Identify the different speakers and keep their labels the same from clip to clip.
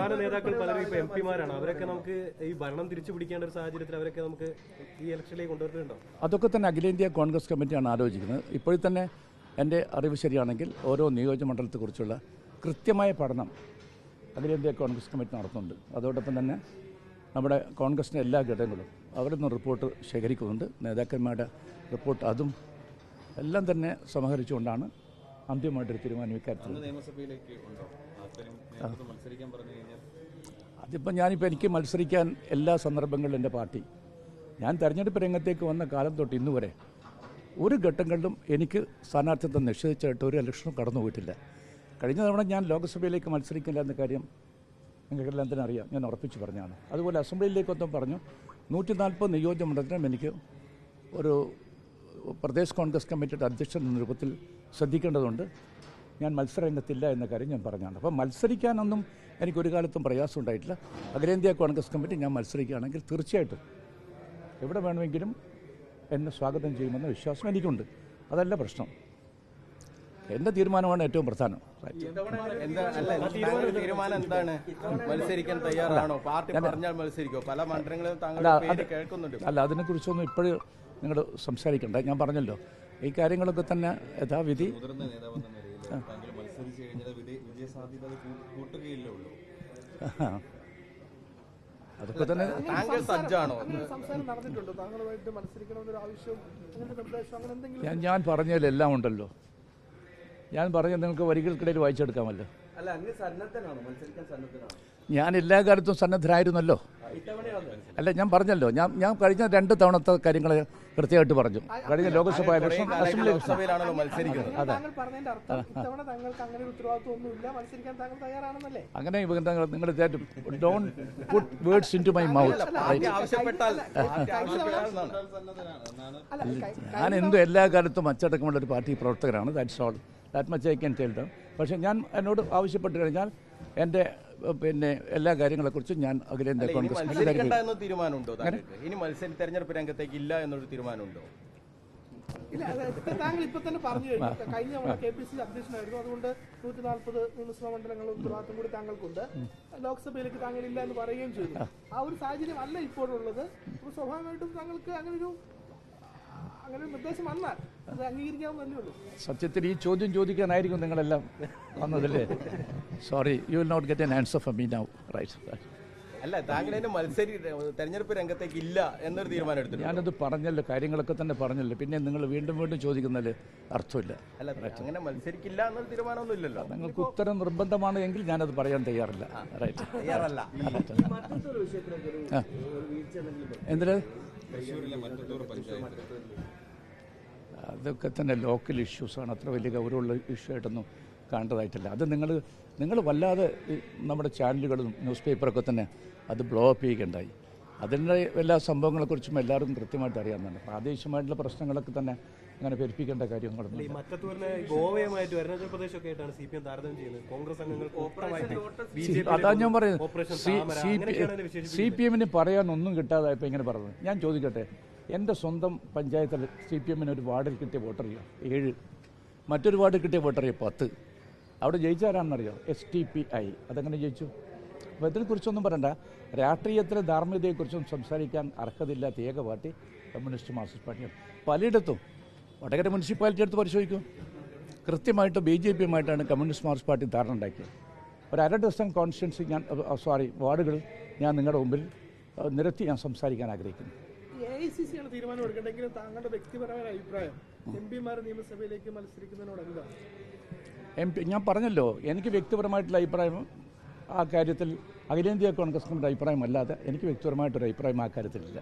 Speaker 1: പ്രധാന നേതാക്കൾ പലരും ഇപ്പോൾ എം പിമാരാണ്. അവരൊക്കെ നമുക്ക് ഈ ഭരണം തിരിച്ചു പിടിക്കേണ്ട ഒരു സാഹചര്യത്തിൽ അവരൊക്കെ നമുക്ക് ഈ ഇലക്ഷനിലേക്ക് കൊണ്ടുവരുന്നുണ്ടോ?
Speaker 2: അതൊക്കെ തന്നെ അഖിലേന്ത്യാ കോൺഗ്രസ് കമ്മിറ്റിയാണ് ആലോചിക്കുന്നത്. ഇപ്പോഴും തന്നെ എൻ്റെ അറിവ് ശരിയാണെങ്കിൽ ഓരോ നിയോജകമണ്ഡലത്തെക്കുറിച്ചുള്ള കൃത്യമായ പഠനം അഖിലേന്ത്യാ കോൺഗ്രസ് കമ്മിറ്റി നടത്തുന്നുണ്ട്. അതോടൊപ്പം തന്നെ നമ്മുടെ കോൺഗ്രസിൻ്റെ എല്ലാ ഘടകങ്ങളും അവരിൽ നിന്ന് റിപ്പോർട്ട് ശേഖരിക്കുന്നുണ്ട്. നേതാക്കന്മാരുടെ റിപ്പോർട്ട് അതും എല്ലാം തന്നെ സമാഹരിച്ചുകൊണ്ടാണ് അന്തിമമായിട്ടൊരു തീരുമാനം ഇക്കാര്യത്തിൽ. അതിപ്പോൾ എനിക്ക് മത്സരിക്കാൻ എല്ലാ സന്ദർഭങ്ങളിലും എൻ്റെ പാർട്ടി, ഞാൻ തെരഞ്ഞെടുപ്പ് രംഗത്തേക്ക് വന്ന കാലം തൊട്ട് ഇന്ന് വരെ ഒരു ഘട്ടങ്ങളിലും എനിക്ക് സ്ഥാനാർത്ഥിത്വം നിശ്ചയിച്ചായിട്ട് ഒരു ഇലക്ഷനും കടന്നു പോയിട്ടില്ല. കഴിഞ്ഞ തവണ ഞാൻ ലോക്സഭയിലേക്ക് മത്സരിക്കില്ല എന്ന കാര്യം നിങ്ങൾക്കെല്ലാം തന്നെ അറിയാം, ഞാൻ ഉറപ്പിച്ച് പറഞ്ഞാണ്. അതുപോലെ അസംബ്ലിയിലേക്കൊന്നും പറഞ്ഞു 140 നിയോജകമണ്ഡലത്തിനും എനിക്ക് ഒരു പ്രദേശ് കോൺഗ്രസ് കമ്മിറ്റിയുടെ അധ്യക്ഷൻ എന്ന രൂപത്തിൽ ശ്രദ്ധിക്കേണ്ടതുണ്ട്. ഞാൻ മത്സരരംഗത്തില്ല എന്ന കാര്യം ഞാൻ പറഞ്ഞാണ്. അപ്പോൾ മത്സരിക്കാനൊന്നും എനിക്കൊരു കാലത്തും പ്രയാസം ഉണ്ടായിട്ടില്ല. അഖിലേന്ത്യാ കോൺഗ്രസ് കമ്മിറ്റി ഞാൻ മത്സരിക്കുകയാണെങ്കിൽ തീർച്ചയായിട്ടും എവിടെ വേണമെങ്കിലും എന്നെ സ്വാഗതം ചെയ്യുമെന്ന വിശ്വാസം എനിക്കുണ്ട്. അതല്ല പ്രശ്നം, എൻ്റെ തീരുമാനമാണ് ഏറ്റവും പ്രധാനം.
Speaker 3: തീരുമാനം എന്താണ്? മത്സരിക്കാൻ തയ്യാറാണോ? പാർട്ടി പറഞ്ഞാൽ മത്സരിക്കോ? പല മണ്ഡലങ്ങളിലും കേൾക്കുന്നുണ്ട്.
Speaker 2: അല്ല, അതിനെക്കുറിച്ചൊന്നും ഇപ്പോഴും നിങ്ങൾ സംസാരിക്കണ്ട. ഞാൻ പറഞ്ഞല്ലോ ഈ കാര്യങ്ങളൊക്കെ തന്നെ യഥാവിധി. അതൊക്കെ തന്നെ ഞാൻ പറഞ്ഞതിൽ എല്ലാം ഉണ്ടല്ലോ. ഞാൻ പറഞ്ഞത് നിങ്ങൾക്ക് വരികൾക്കിടയിൽ വായിച്ചെടുക്കാമല്ലോ. ഞാൻ എല്ലാ കാലത്തും സന്നദ്ധരായിരുന്നല്ലോ. അല്ല, ഞാൻ പറഞ്ഞല്ലോ, ഞാൻ കഴിഞ്ഞ 2 തവണത്തെ കാര്യങ്ങൾ കൃത്യമായിട്ട് പറഞ്ഞു. കഴിഞ്ഞ ലോക്സഭ ഇലക്ഷൻ, അസംബ്ലി അങ്ങനെ നിങ്ങൾ don't put words into my mouth. ഞാൻ എന്തും എല്ലാ കാലത്തും അച്ചടക്കമുള്ള ഒരു പാർട്ടി പ്രവർത്തകരാണ്. That's all, that much I can tell them. പക്ഷേ ഞാൻ എന്നോട് ആവശ്യപ്പെട്ട് കഴിഞ്ഞാൽ എൻ്റെ എല്ലാ കാര്യങ്ങളെക്കുറിച്ചും ഞാൻ അഖിലേന്ത്യാ കോൺഗ്രസ്
Speaker 3: തീരുമാനമുണ്ടോ? ഇനി തെരഞ്ഞെടുപ്പ് രംഗത്തേക്ക് ഇല്ല എന്നൊരു തീരുമാനമുണ്ടോ?
Speaker 4: താങ്കൾ ഇപ്പൊ തന്നെ പറഞ്ഞു കഴിഞ്ഞു, കഴിഞ്ഞ തവണ KPCC അധ്യക്ഷനായിരുന്നു. അതുകൊണ്ട് 140 നിയമസഭാ മണ്ഡലങ്ങളുടെ ഉത്തരവാദിത്വം കൂടി താങ്കൾക്കുണ്ട്. ലോക്സഭയിലേക്ക് താങ്കൾ ഇല്ല എന്ന് പറയുകയും ചെയ്തു. ആ ഒരു സാഹചര്യം അല്ല ഇപ്പോഴുള്ളത്. അപ്പോൾ സ്വാഭാവികമായിട്ടും താങ്കൾക്ക് അങ്ങനെ നിർദ്ദേശം വന്നാൽ അത് അംഗീകരിക്കാവുന്നല്ലേ ഉള്ളൂ.
Speaker 2: സത്യത്തിൽ ഈ ചോദ്യം ചോദിക്കാനായിരിക്കും നിങ്ങളെല്ലാം വന്നതല്ലേ? Sorry, you will not get an answer from me now. Right.
Speaker 3: അല്ല, താങ്കൾ തെരഞ്ഞെടുപ്പ് രംഗത്തേക്ക് ഇല്ല എന്നൊരു തീരുമാനം എടുത്തു.
Speaker 2: ഞാനത് പറഞ്ഞല്ലോ, കാര്യങ്ങളൊക്കെ തന്നെ പറഞ്ഞല്ലോ. പിന്നെ നിങ്ങൾ വീണ്ടും വീണ്ടും ചോദിക്കുന്നതിൽ അർത്ഥമില്ല.
Speaker 3: അല്ല, അങ്ങനെ മത്സരിക്കില്ല എന്നൊരു തീരുമാനമൊന്നും ഇല്ലല്ലോ.
Speaker 2: നിങ്ങൾക്ക് ഉത്തരം നിർബന്ധമാണ് എങ്കിൽ ഞാനത് പറയാൻ തയ്യാറില്ല. റൈറ്റ്. എന്തിന്? അതൊക്കെ തന്നെ ലോക്കൽ ഇഷ്യൂസാണ്. അത്ര വലിയ ഗൗരവമുള്ള ഇഷ്യൂ ആയിട്ടൊന്നും കാണേണ്ടതായിട്ടില്ല. അത് നിങ്ങൾ വല്ലാതെ നമ്മുടെ ചാനലുകളും ന്യൂസ് പേപ്പറൊക്കെ തന്നെ അത് ബ്ലോ അപ്പ് ചെയ്യുകയുണ്ടായി. അതിൻ്റെ എല്ലാ സംഭവങ്ങളെക്കുറിച്ചും എല്ലാവരും കൃത്യമായിട്ട് അറിയാവുന്നതാണ്. പ്രാദേശികമായിട്ടുള്ള പ്രശ്നങ്ങളൊക്കെ തന്നെ അങ്ങനെ പെരുപ്പിക്കേണ്ട കാര്യങ്ങളൊന്നും. അതാ ഞാൻ പറയുന്നത്. CPM പറയാൻ ഒന്നും കിട്ടാതായപ്പോൾ ഇങ്ങനെ പറഞ്ഞത്. ഞാൻ ചോദിക്കട്ടെ, എൻ്റെ സ്വന്തം പഞ്ചായത്തിൽ CPM ഒരു വാർഡിൽ കിട്ടിയ വോട്ടറിയോ 7, മറ്റൊരു വാർഡിൽ കിട്ടിയ വോട്ടറിയോ 10. അവിടെ ജയിച്ചാരാണെന്നറിയോ? STPI. അതെങ്ങനെ ജയിച്ചു? അപ്പോൾ ഇതിനെക്കുറിച്ചൊന്നും പറയണ്ട. രാഷ്ട്രീയത്തിലെ ധാർമ്മികതയെക്കുറിച്ചും സംസാരിക്കാൻ അർഹതയില്ലാത്ത ഏക പാർട്ടി കമ്മ്യൂണിസ്റ്റ് മാർക്സിസ്റ്റ് പാർട്ടിയാണ്. പലയിടത്തും വടകര മുനിസിപ്പാലിറ്റി എടുത്ത് പരിശോധിക്കും, കൃത്യമായിട്ട് BJPയുമായിട്ടാണ് കമ്മ്യൂണിസ്റ്റ് മാർക്സിസ്റ്റ് പാർട്ടി ധാരണ ഉണ്ടാക്കിയത്. ഒരു 1/2 ഡസൻ കോൺസ്റ്റിറ്റ്യുവൻസി വാർഡുകൾ ഞാൻ നിങ്ങളുടെ മുമ്പിൽ നിരത്തി ഞാൻ സംസാരിക്കാൻ ആഗ്രഹിക്കുന്നു.
Speaker 4: AICC ആണ് തീരുമാനം എടുക്കേണ്ടെങ്കിലും താങ്കളുടെ വ്യക്തിപരമായ അഭിപ്രായം MP-മാർ നിയമസഭയിലേക്ക് മത്സരിക്കുന്നതിനോട് എന്താണ്?
Speaker 2: ഞാൻ പറഞ്ഞല്ലോ, എനിക്ക് വ്യക്തിപരമായിട്ടുള്ള അഭിപ്രായം ആ കാര്യത്തിൽ അഖിലേന്ത്യാ കോൺഗ്രസ് കമ്മിറ്റി അഭിപ്രായമല്ലാതെ എനിക്ക് വ്യക്തിപരമായിട്ടൊരു അഭിപ്രായം ആ കാര്യത്തിലില്ല.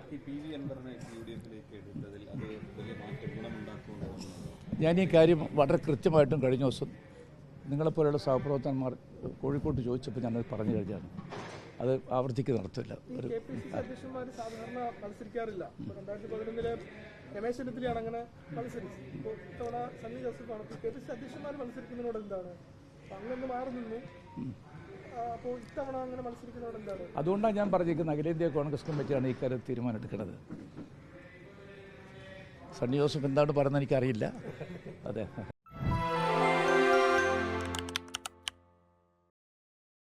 Speaker 2: ഞാൻ ഈ കാര്യം വളരെ കൃത്യമായിട്ടും കഴിഞ്ഞ ദിവസം നിങ്ങളെപ്പോലെയുള്ള സഹപ്രവർത്തകന്മാർ കോഴിക്കോട്ട് ചോദിച്ചപ്പോൾ ഞാനത് പറഞ്ഞു കഴിഞ്ഞാണ്. അത് ആവർത്തിക്ക് നടത്തില്ല.
Speaker 4: അധ്യക്ഷന്മാർ സാധാരണ മത്സരിക്കാറില്ല. 2011 രമേശ് ചെന്നിത്തലയാണ് അങ്ങനെ മത്സരിച്ചത്. ഇപ്പോൾ ഇത്തവണ സണ്ണി ജോസഫാണ്. KPCC അധ്യക്ഷന്മാർ മത്സരിക്കുന്നതിനോട് എന്താണ്? അങ്ങൊന്ന് മാറി നിന്നു. അപ്പോൾ ഇത്തവണ അങ്ങനെ മത്സരിക്കുന്നതോട് എന്താണ്?
Speaker 2: അതുകൊണ്ടാണ് ഞാൻ പറഞ്ഞിരിക്കുന്നത് അഖിലേന്ത്യാ കോൺഗ്രസ് കമ്മിറ്റിയാണ് ഈ കാര്യം തീരുമാനം എടുക്കുന്നത്. സണ്ണി ജോസഫ് എന്താണ് പറയുന്നത് എനിക്കറിയില്ല. അതെ.